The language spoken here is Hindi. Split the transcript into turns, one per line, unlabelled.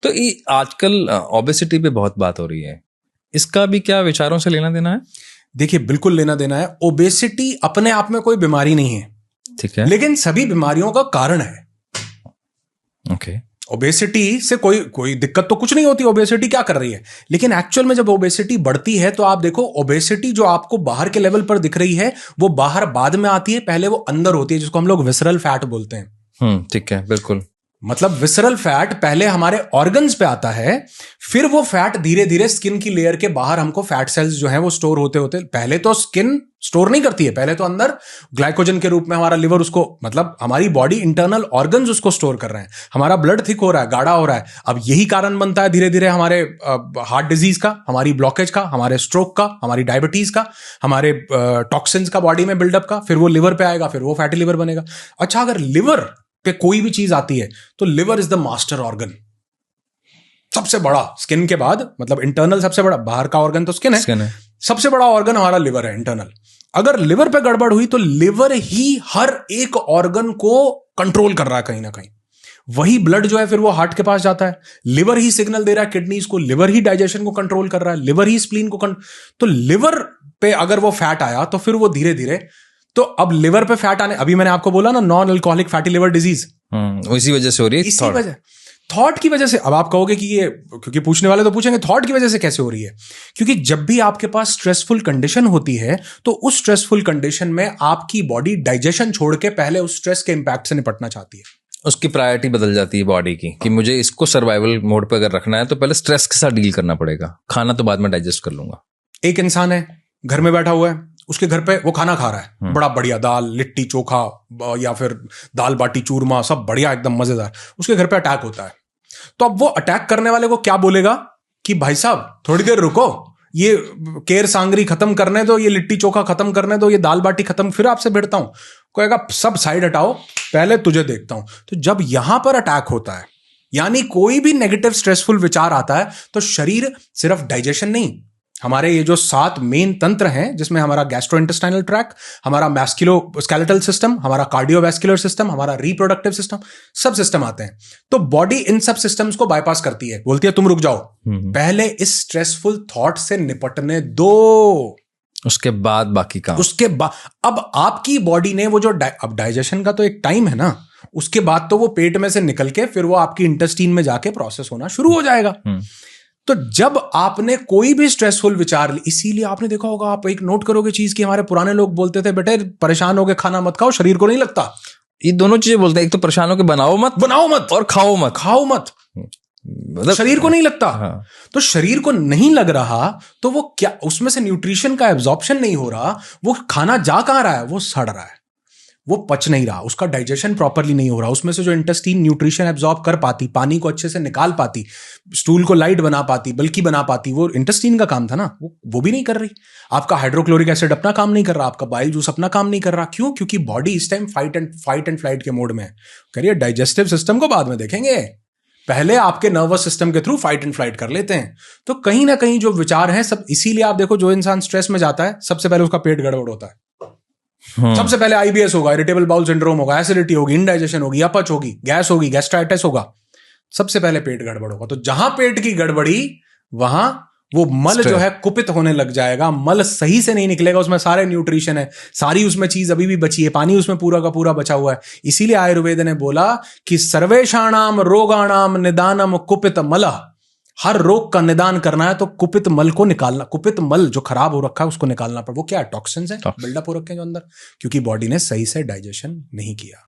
तो ये आजकल ओबेसिटी पे बहुत बात हो रही है, इसका भी क्या विचारों से लेना देना है?
देखिए, बिल्कुल लेना देना है। ओबेसिटी अपने आप में कोई बीमारी नहीं है,
ठीक है,
लेकिन सभी बीमारियों का कारण है।
ओके।
ओबेसिटी से कोई दिक्कत तो कुछ नहीं होती, ओबेसिटी क्या कर रही है, लेकिन एक्चुअल में जब ओबेसिटी बढ़ती है तो आप देखो, ओबेसिटी जो आपको बाहर के लेवल पर दिख रही है वो बाहर बाद में आती है, पहले वो अंदर होती है, जिसको हम लोग विसरल फैट बोलते हैं।
ठीक है, बिल्कुल।
मतलब विसरल फैट पहले हमारे ऑर्गन्स पे आता है, फिर वो फैट धीरे धीरे स्किन की लेयर के बाहर हमको फैट सेल्स जो है वो स्टोर होते होते, पहले तो स्किन स्टोर नहीं करती है, पहले तो अंदर ग्लाइकोजन के रूप में हमारा लिवर उसको, मतलब हमारी बॉडी इंटरनल ऑर्गन्स उसको स्टोर कर रहे हैं, हमारा ब्लड थिक हो रहा है, गाढ़ा हो रहा है। अब यही कारण बनता है धीरे धीरे हमारे हार्ट डिजीज का, हमारी ब्लॉकेज का, हमारे स्ट्रोक का, हमारी डायबिटीज का, हमारे टॉक्सिन्स का बॉडी में बिल्डअप का, फिर वो लिवर पे आएगा, फिर वो फैटी लिवर बनेगा। अच्छा, अगर लिवर पे कोई भी चीज आती है तो liver is the master organ, सबसे बड़ा स्किन के बाद, मतलब इंटरनल सबसे बड़ा, बाहर का ऑर्गन तो स्किन है, सबसे बड़ा ऑर्गन हमारा लिवर है इंटरनल। अगर लिवर पे गड़बड़ हुई तो लिवर ही हर एक ऑर्गन को कंट्रोल कर रहा है कहीं ना कहीं। वही ब्लड जो है फिर वो हार्ट के पास जाता है, लिवर ही सिग्नल दे रहा है किडनीज को, लिवर ही डाइजेशन को कंट्रोल कर रहा है, लिवर ही स्प्लीन को तो लिवर पे अगर वो फैट आया तो फिर वो धीरे धीरे, तो अब लिवर पे फैट आने, अभी मैंने आपको बोला ना, non alcoholic fatty liver disease,
इसी वजह से हो रही है,
इसी वजह, थॉट की वजह से। अब आप कहोगे कि ये, क्योंकि पूछने वाले तो पूछेंगे थॉट की वजह से कैसे हो रही है, क्योंकि जब भी आपके पास स्ट्रेसफुल कंडीशन होती है तो उस स्ट्रेसफुल कंडीशन में आपकी बॉडी डाइजेशन छोड़ के पहले उस स्ट्रेस के इंपैक्ट से निपटना चाहती है।
उसकी प्रायोरिटी बदल जाती है बॉडी की, कि मुझे इसको सर्वाइवल मोड पे अगर रखना है तो पहले स्ट्रेस के साथ डील करना पड़ेगा, खाना तो बाद में डाइजेस्ट कर लूंगा।
एक इंसान है, घर में बैठा हुआ है, उसके घर पे वो खाना खा रहा है, बड़ा बढ़िया दाल लिट्टी चोखा या फिर दाल बाटी चूरमा, सब बढ़िया एकदम मजेदार। उसके घर पे अटैक होता है, तो अब वो अटैक करने वाले को क्या बोलेगा कि भाई साहब थोड़ी देर रुको, ये केर सांगरी खत्म करने दो, ये लिट्टी चोखा खत्म करने दो, ये दाल बाटी खत्म, फिर आपसे भिड़ता हूं। कहेगा सब साइड हटाओ, पहले तुझे देखता हूं। तो जब यहां पर अटैक होता है, यानी कोई भी नेगेटिव स्ट्रेसफुल विचार आता है, तो शरीर सिर्फ डाइजेशन नहीं, हमारे ये जो 7 मेन तंत्र हैं, जिसमें हमारा गैस्ट्रोइंटेस्टाइनल ट्रैक्ट, हमारा मैस्कुलो स्केलेटल सिस्टम, हमारा कार्डियोवैस्कुलर सिस्टम, हमारा रिप्रोडक्टिव सिस्टम, सब सिस्टम आते हैं। तो बॉडी इन सब सिस्टम्स को बाईपास करती है, बोलती है तुम रुक जाओ, पहले इस स्ट्रेसफुल थॉट से निपटने दो,
उसके बाद बाकी काम।
उसके बाद अब आपकी बॉडी ने वो जो अब डाइजेशन का तो एक टाइम है ना, उसके बाद तो वो पेट में से निकल के फिर वो आपकी इंटेस्टाइन में जाके प्रोसेस होना शुरू हो जाएगा। तो जब आपने कोई भी स्ट्रेसफुल विचार, इसीलिए आपने देखा होगा, आप एक नोट करोगे चीज की, हमारे पुराने लोग बोलते थे बेटे परेशान होके खाना मत खाओ, शरीर को नहीं लगता।
ये दोनों चीजें बोलते हैं, एक तो परेशान होके बनाओ मत और खाओ मत, मतलब
शरीर को नहीं लगता।
हाँ।
तो शरीर को नहीं लग रहा तो वो क्या, उसमें से न्यूट्रिशन का एब्जॉर्प्शन नहीं हो रहा, वो खाना जा कहां रहा है, वो सड़ रहा है, वो पच नहीं रहा, उसका डाइजेशन प्रॉपरली नहीं हो रहा, उसमें से जो इंटेस्टाइन न्यूट्रिशन एब्जॉर्ब कर पाती, पानी को अच्छे से निकाल पाती, स्टूल को लाइट बना पाती, बल्कि बना पाती, वो इंटेस्टाइन का काम था ना, वो भी नहीं कर रही। आपका हाइड्रोक्लोरिक एसिड अपना काम नहीं कर रहा, आपका बाइल जूस अपना काम नहीं कर रहा। क्यों? क्योंकि बॉडी इस टाइम फाइट एंड फ्लाइट के मोड में है। करिए डाइजेस्टिव सिस्टम को बाद में देखेंगे, पहले आपके नर्वस सिस्टम के थ्रू फाइट एंड फ्लाइट कर लेते हैं। तो कहीं ना कहीं जो विचार हैं सब, इसीलिए आप देखो जो इंसान स्ट्रेस में जाता है सबसे पहले उसका पेट गड़बड़ होता है, सबसे पहले आईबीएस होगा, इरिटेबल बाउल सिंड्रोम होगा, एसिडिटी होगी, इंडाइजेशन होगी, अपच होगी, गैस होगी, गैस्ट्राइटिस होगा, सबसे पहले पेट गड़बड़ होगा। तो जहां पेट की गड़बड़ी, वहां वो मल जो है कुपित होने लग जाएगा, मल सही से नहीं निकलेगा, उसमें सारे न्यूट्रिशन है, सारी उसमें चीज अभी भी बची है, पानी उसमें पूरा का पूरा बचा हुआ है। इसीलिए आयुर्वेद ने बोला कि सर्वेषाणाम रोगाणाम निदानम कुपित मलः, हर रोग का निदान करना है तो कुपित मल को निकालना, कुपित मल जो खराब हो रखा है उसको निकालना पड़े। वो क्या है? टॉक्सिन्स है, बिल्डअप हो रखे हैं जो अंदर, क्योंकि बॉडी ने सही से डाइजेशन नहीं किया।